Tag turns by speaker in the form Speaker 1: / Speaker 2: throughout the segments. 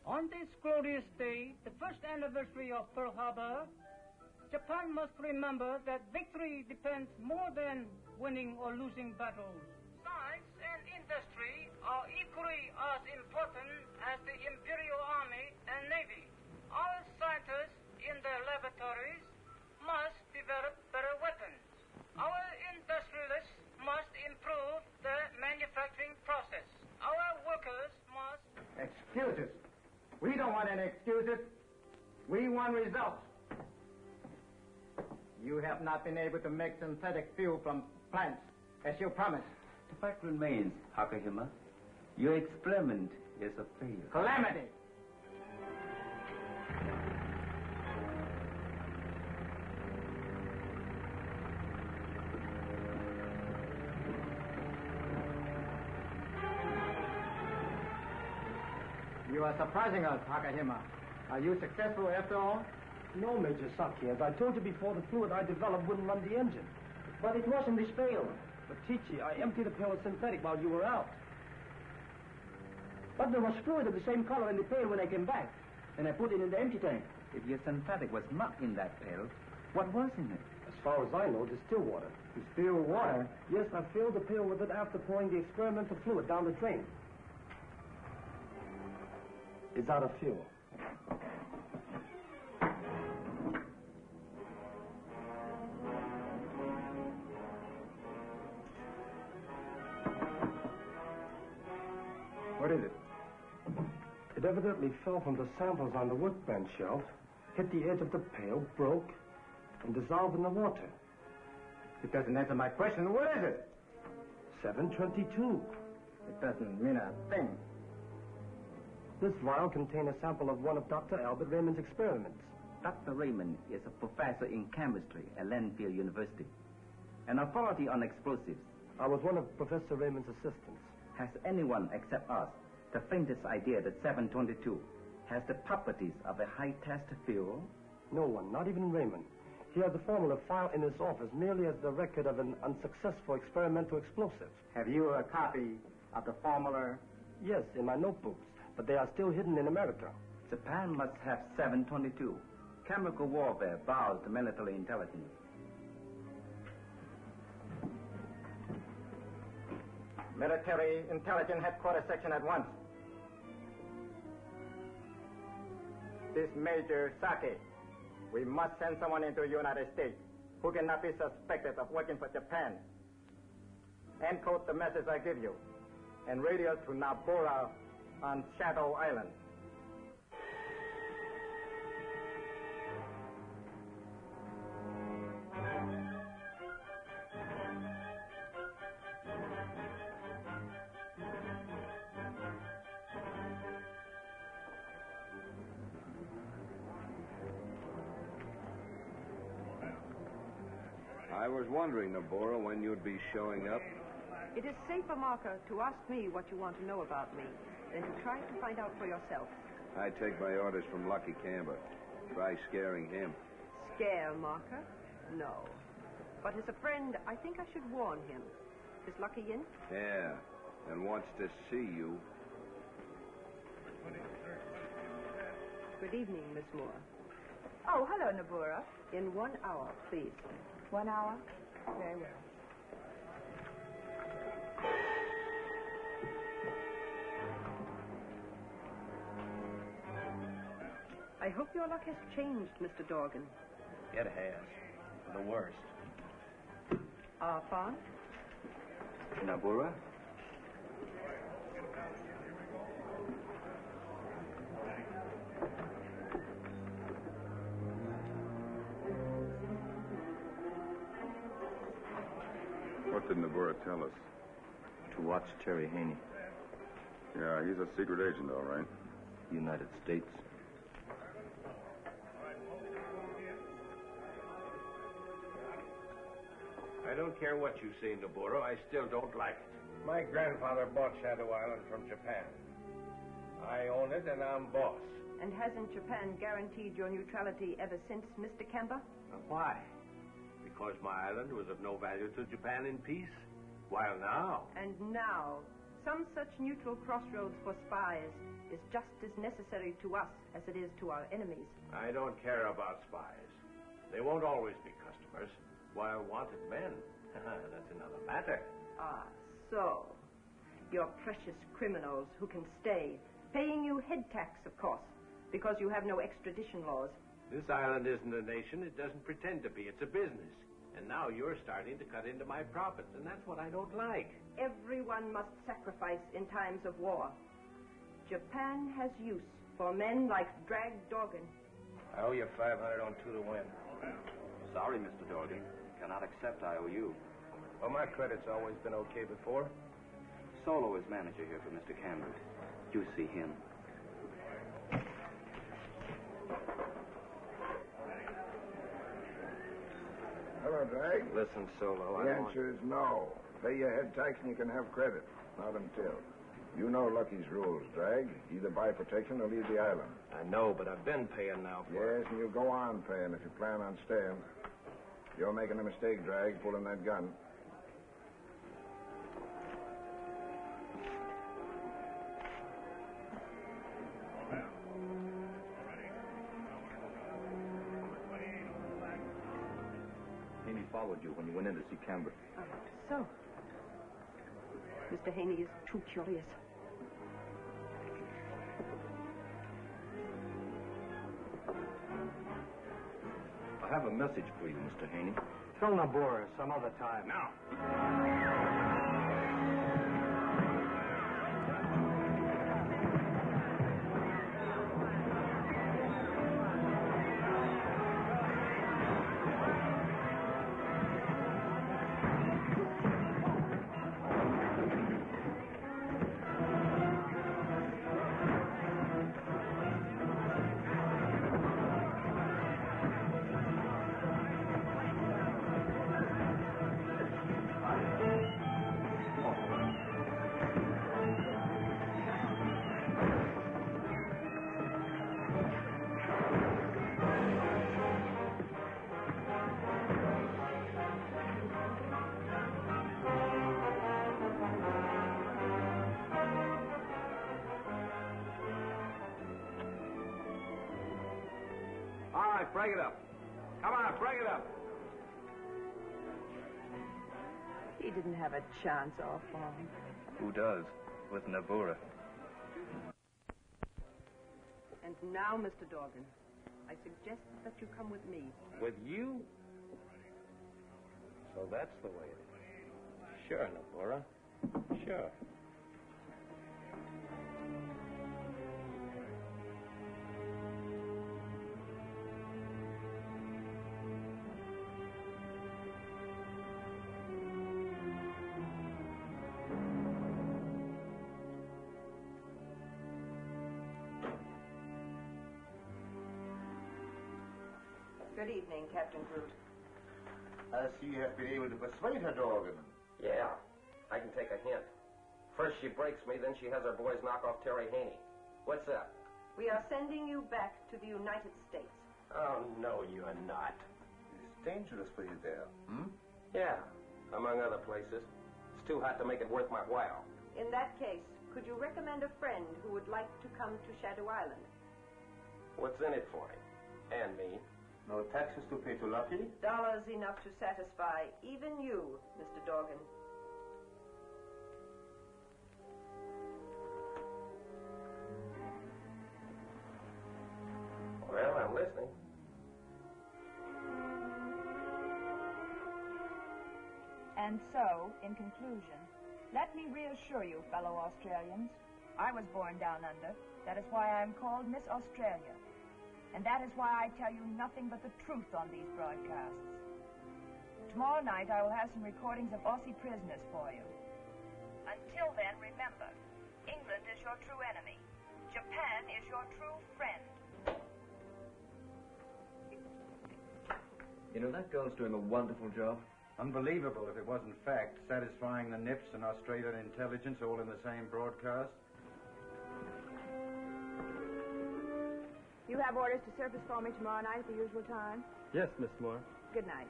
Speaker 1: On this glorious day, the first anniversary of Pearl Harbor, Japan must remember that victory depends more than winning or losing battles. Science and industry are equally as important as the Imperial Army and Navy. Our scientists in their laboratories must develop better weapons. Our industrialists must improve the manufacturing process. Our workers must...
Speaker 2: Excuses. We don't want any excuses. We want results. You have not been able to make synthetic fuel from plants, as you promised.
Speaker 3: The fact remains, Hakahima. Your experiment is a failure.
Speaker 2: Calamity! You are surprising us, Hakahima. Are you successful after all?
Speaker 4: No, Major Saki. As I told you before, the fluid I developed wouldn't run the engine. But it was in this pail. But, Tichi, I emptied the pail of synthetic while you were out. But there was fluid of the same color in the pail when I came back. And I put it in the empty tank.
Speaker 3: If your synthetic was not in that pail, what was in it?
Speaker 4: As far as I know, distilled water.
Speaker 2: Distilled water?
Speaker 4: Yes, I filled the pail with it after pouring the experimental fluid down the drain. It's out of fuel.
Speaker 2: What is it?
Speaker 4: It evidently fell from the samples on the workbench shelf, hit the edge of the pail, broke, and dissolved in the water.
Speaker 2: It doesn't answer my question. What is it?
Speaker 4: 722.
Speaker 2: It doesn't mean a thing.
Speaker 4: This vial contained a sample of one of Dr. Albert Raymond's experiments.
Speaker 3: Dr. Raymond is a professor in chemistry at Lanfield University, an authority on explosives.
Speaker 4: I was one of Professor Raymond's assistants.
Speaker 3: Has anyone except us the faintest idea that 722 has the properties of a high-test fuel?
Speaker 4: No one, not even Raymond. He has the formula filed in his office merely as the record of an unsuccessful experimental explosive.
Speaker 2: Have you a copy of the formula?
Speaker 4: Yes, in my notebooks, but they are still hidden in America.
Speaker 3: Japan must have 722. Chemical warfare bows to military intelligence.
Speaker 2: Military Intelligence Headquarters Section at once. This Major Saki. We must send someone into the United States who cannot be suspected of working for Japan. Encode the message I give you and radio to Nabora on Shadow Island.
Speaker 5: I was wondering, Nabora, when you'd be showing up.
Speaker 6: It is safer, Marker, to ask me what you want to know about me than to try to find out for yourself.
Speaker 5: I take my orders from Lucky Camber. Try scaring him.
Speaker 6: Scare, Marker? No. But as a friend, I think I should warn him. Is Lucky in?
Speaker 5: Yeah, and wants to see you.
Speaker 6: Good evening, Miss Moore.
Speaker 7: Oh, hello, Nabora.
Speaker 6: In 1 hour, please.
Speaker 7: 1 hour? Very well.
Speaker 6: I hope your luck has changed, Mr. Dorgan.
Speaker 8: It has. For the worst.
Speaker 6: Arfan?
Speaker 3: Nabora?
Speaker 5: What did Nabora tell us?
Speaker 8: To watch Terry Haney,
Speaker 5: Yeah, he's a secret agent, all right.
Speaker 8: United States.
Speaker 9: I don't care what you say, Naboro. I still don't like it. My grandfather bought Shadow Island from Japan. I own it, and I'm boss.
Speaker 6: And hasn't Japan guaranteed your neutrality ever since, Mr. Kemba?
Speaker 9: Why? Because my island was of no value to Japan in peace? While now...
Speaker 6: And now, some such neutral crossroads for spies is just as necessary to us as it is to our enemies.
Speaker 9: I don't care about spies. They won't always be customers, while wanted men. That's another matter.
Speaker 6: Ah, so. Your precious criminals who can stay, paying you head tax, of course, because you have no extradition laws.
Speaker 9: This island isn't a nation. It doesn't pretend to be. It's a business. And now you're starting to cut into my profits, and that's what I don't like.
Speaker 6: Everyone must sacrifice in times of war. Japan has use for men like Drag Dorgan.
Speaker 9: I owe you 500 on 2 to win.
Speaker 8: Sorry, Mr. Dorgan. Cannot accept IOU.
Speaker 9: Well, my credit's always been okay before.
Speaker 8: Solo is manager here for Mr. Camber. You see him.
Speaker 10: Hello, Drag.
Speaker 9: Listen, Solo,
Speaker 10: The answer is no. Pay your head tax and you can have credit. Not until. You know Lucky's rules, Drag. Either buy protection or leave the island.
Speaker 9: I know, but I've been paying now for
Speaker 10: Yes, and you go on paying if you plan on staying. You're making a mistake, Drag, pulling that gun.
Speaker 8: Haney followed you when you went in to see Camber.
Speaker 6: So, Mr. Haney is too curious.
Speaker 8: I have a message for you, Mr. Haney.
Speaker 9: Tell Nabora some other time. Now. All right, break it up. Come on, break it up.
Speaker 6: He didn't have a chance off long.
Speaker 8: Who does? With Nabora.
Speaker 6: And now, Mr. Dorgan, I suggest that you come with me.
Speaker 9: With you? So that's the way it is. Sure, Nabora. Sure.
Speaker 6: Good evening, Captain Groot.
Speaker 11: I see you have been able to persuade her, Dorgan.
Speaker 12: Yeah, I can take a hint. First she breaks me, then she has her boys knock off Terry Haney. What's that?
Speaker 6: We are sending you back to the United States.
Speaker 12: Oh, no, you're not.
Speaker 11: It's dangerous for you there,
Speaker 12: Yeah, among other places. It's too hot to make it worth my while.
Speaker 6: In that case, could you recommend a friend who would like to come to Shadow Island?
Speaker 12: What's in it for him? And me.
Speaker 11: No taxes to pay to Lucky?
Speaker 6: Dollars enough to satisfy even you, Mr. Dorgan.
Speaker 12: Well, I'm listening.
Speaker 7: And so, in conclusion, let me reassure you, fellow Australians, I was born down under. That is why I am called Miss Australia. And that is why I tell you nothing but the truth on these broadcasts. Tomorrow night I will have some recordings of Aussie prisoners for you. Until then, remember, England is your true enemy. Japan is your true friend.
Speaker 8: You know, that girl's doing a wonderful job.
Speaker 13: Unbelievable if it wasn't fact, satisfying the NIPS and Australian intelligence all in the same broadcast.
Speaker 7: You have orders to surface for me tomorrow night at the usual time?
Speaker 4: Yes, Miss Moore.
Speaker 7: Good night.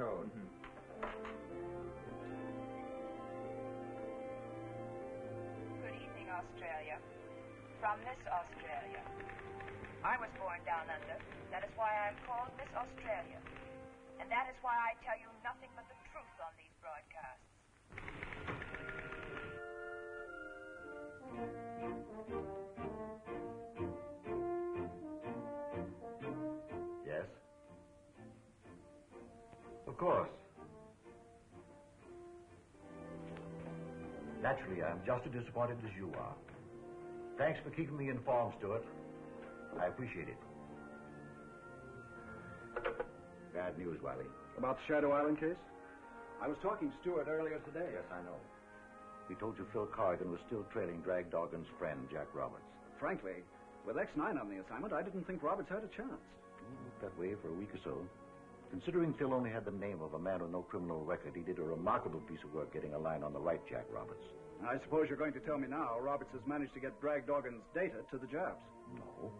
Speaker 9: code.
Speaker 7: Good evening, Australia. From Miss Australia. I was born down under. That is why I'm called Miss Australia. And that is why I tell you nothing but the truth on these broadcasts.
Speaker 14: Yes? Of course. Naturally, I'm just as disappointed as you are. Thanks for keeping me informed, Stuart. I appreciate it. Bad news, Wiley.
Speaker 15: About the Shadow Island case? I was talking to Stewart earlier today.
Speaker 14: Yes, I know. He told you Phil Corrigan was still trailing Drag Doggin's friend, Jack Roberts.
Speaker 15: Frankly, with X-9 on the assignment, I didn't think Roberts had a chance.
Speaker 14: It looked that way for a week or so. Considering Phil only had the name of a man with no criminal record, he did a remarkable piece of work getting a line on the right Jack Roberts.
Speaker 15: I suppose you're going to tell me now Roberts has managed to get Drag Doggin's data to the Japs.
Speaker 14: No.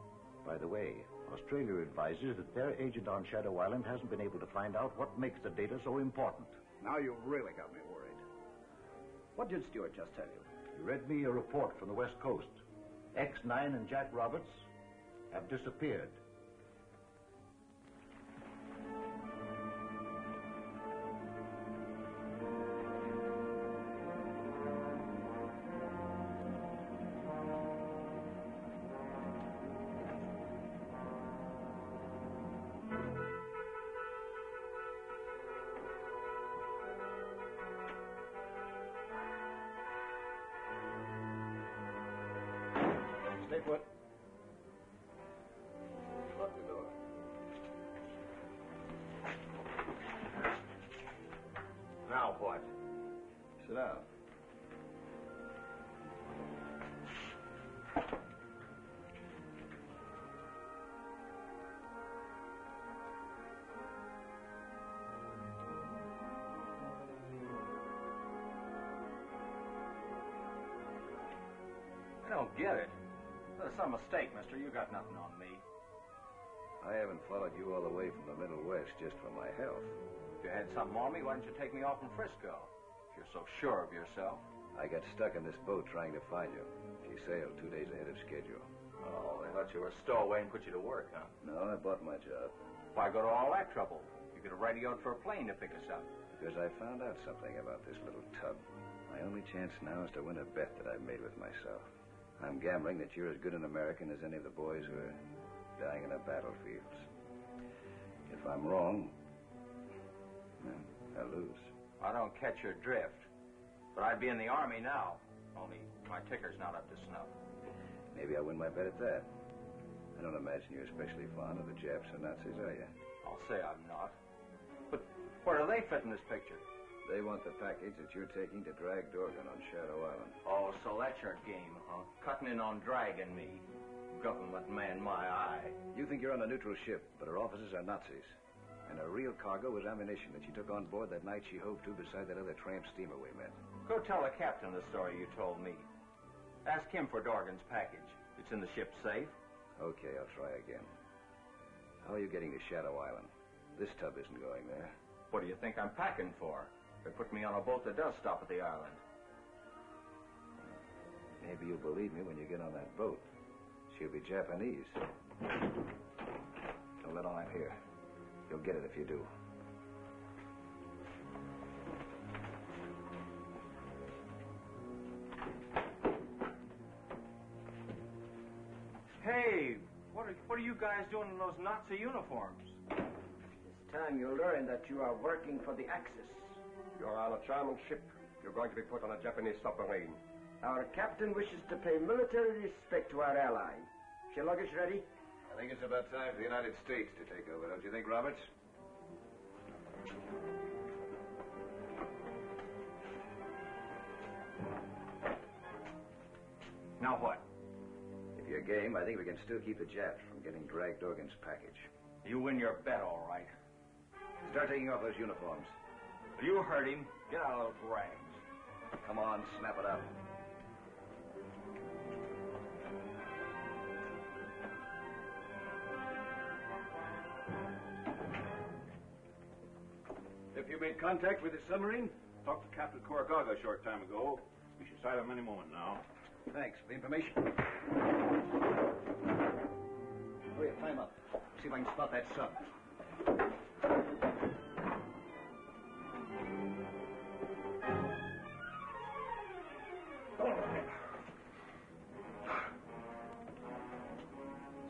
Speaker 14: By the way, Australia advises that their agent on Shadow Island hasn't been able to find out what makes the data so important.
Speaker 15: Now you've really got me worried. What did Stewart just tell you?
Speaker 14: He read me a report from the West Coast. X-9 and Jack Roberts have disappeared.
Speaker 15: Stay put.
Speaker 12: Lock the door.
Speaker 9: Now what?
Speaker 15: Sit down.
Speaker 9: I don't get it. There's some mistake, mister. You got nothing on me.
Speaker 10: I haven't followed you all the way from the Middle West just for my health.
Speaker 9: If you had something on me, why didn't you take me off from Frisco? If you're so sure of yourself.
Speaker 10: I got stuck in this boat trying to find you. She sailed 2 days ahead of schedule.
Speaker 9: Oh, they let you a stowaway and put you to work, huh?
Speaker 10: No, I bought my job.
Speaker 9: Why go to all that trouble? You could have radioed for a plane to pick us up.
Speaker 10: Because I found out something about this little tub. My only chance now is to win a bet that I've made with myself. I'm gambling that you're as good an American as any of the boys who are dying in the battlefields. If I'm wrong, well, I'll lose.
Speaker 9: I don't catch your drift. But I'd be in the Army now. Only my ticker's not up to snuff.
Speaker 10: Maybe I'll win my bet at that. I don't imagine you're especially fond of the Japs or Nazis, are you?
Speaker 9: I'll say I'm not. But where do they fit in this picture?
Speaker 10: They want the package that you're taking to drag Dorgan on Shadow Island.
Speaker 9: Oh, so that's your game, huh? Cutting in on dragging me. Government man my eye.
Speaker 10: You think you're on a neutral ship, but her officers are Nazis. And her real cargo was ammunition that she took on board that night she hove to beside that other tramp steamer we met.
Speaker 9: Go tell the captain the story you told me. Ask him for Dorgan's package. It's in the ship's safe.
Speaker 10: Okay, I'll try again. How are you getting to Shadow Island? This tub isn't going there.
Speaker 9: What do you think I'm packing for? They put me on a boat that does stop at the island.
Speaker 10: Maybe you'll believe me when you get on that boat. She'll be Japanese. Don't let on I'm here. You'll get it if you do.
Speaker 9: Hey, what are you guys doing in those Nazi uniforms?
Speaker 16: This time you'll learn that you are working for the Axis.
Speaker 12: You're on a charming ship. You're going to be put on a Japanese submarine.
Speaker 16: Our captain wishes to pay military respect to our ally. Is your luggage ready?
Speaker 10: I think it's about time for the United States to take over, don't you think, Roberts?
Speaker 9: Now what?
Speaker 10: If you're game, I think we can still keep the Japs from getting Drag Dorgan's package.
Speaker 9: You win your bet, all right.
Speaker 10: Start taking off those uniforms.
Speaker 9: You heard him. Get out of those rags.
Speaker 10: Come on, snap it up.
Speaker 15: You made contact with his submarine?
Speaker 9: Talked to Captain Koragaga a short time ago. We should sight him any moment now.
Speaker 15: Thanks for the information. Hurry up, climb up. See if I can spot that sub.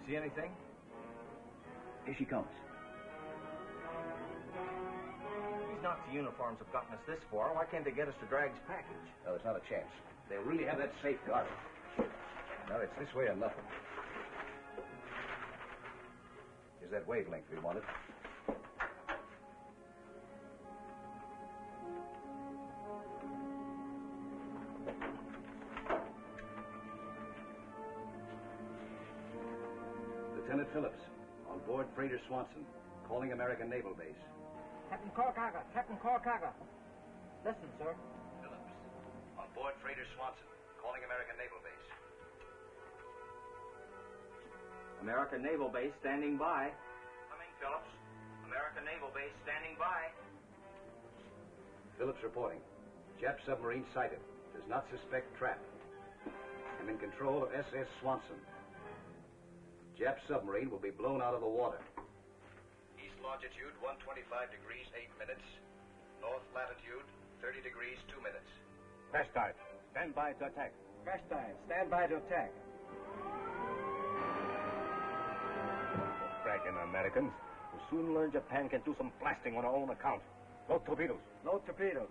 Speaker 4: See anything?
Speaker 15: Here she comes.
Speaker 4: These Nazi uniforms have gotten us this far. Why can't they get us to Drag's package?
Speaker 15: No, there's not a chance. They really have that safe guarded. Now, it's this way or nothing. Here's that wavelength we wanted. Lieutenant Phillips, on board freighter Swanson, calling American Naval Base.
Speaker 1: Captain Koragaga, Captain Koragaga. Listen, sir.
Speaker 15: Phillips, on board freighter Swanson, calling American Naval Base.
Speaker 4: American Naval Base standing by.
Speaker 8: Coming, Phillips. American Naval Base standing by.
Speaker 15: Phillips reporting. Jap submarine sighted. Does not suspect trap. I'm in control of SS Swanson. Jap submarine will be blown out of the water. East longitude 125 degrees 8 minutes. North latitude 30 degrees 2 minutes.
Speaker 9: Crash dive. Stand by to attack.
Speaker 1: Crash dive. Stand by to attack.
Speaker 9: Cracking Americans. We'll soon learn Japan can do some blasting on our own account. No torpedoes.
Speaker 1: No torpedoes.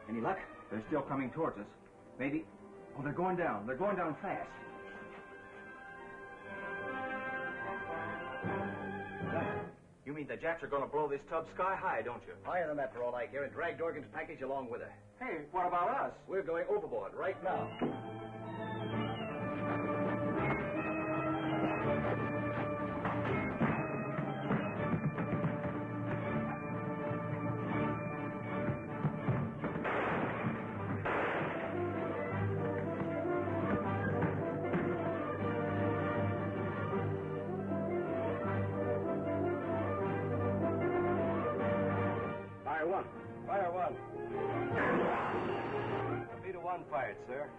Speaker 4: Any luck? They're still coming towards us. Maybe... Oh, they're going down. They're going down fast. You mean the Japs are going to blow this tub sky high, don't you?
Speaker 15: Higher than that for all I care, and drag Dorgan's package along with her.
Speaker 4: Hey, what about us?
Speaker 15: We're going overboard right now.
Speaker 9: Fire one. Torpedo one fired, sir.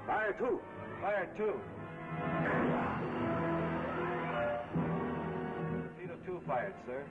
Speaker 9: Fire two. Fire two. Torpedo two fired, sir.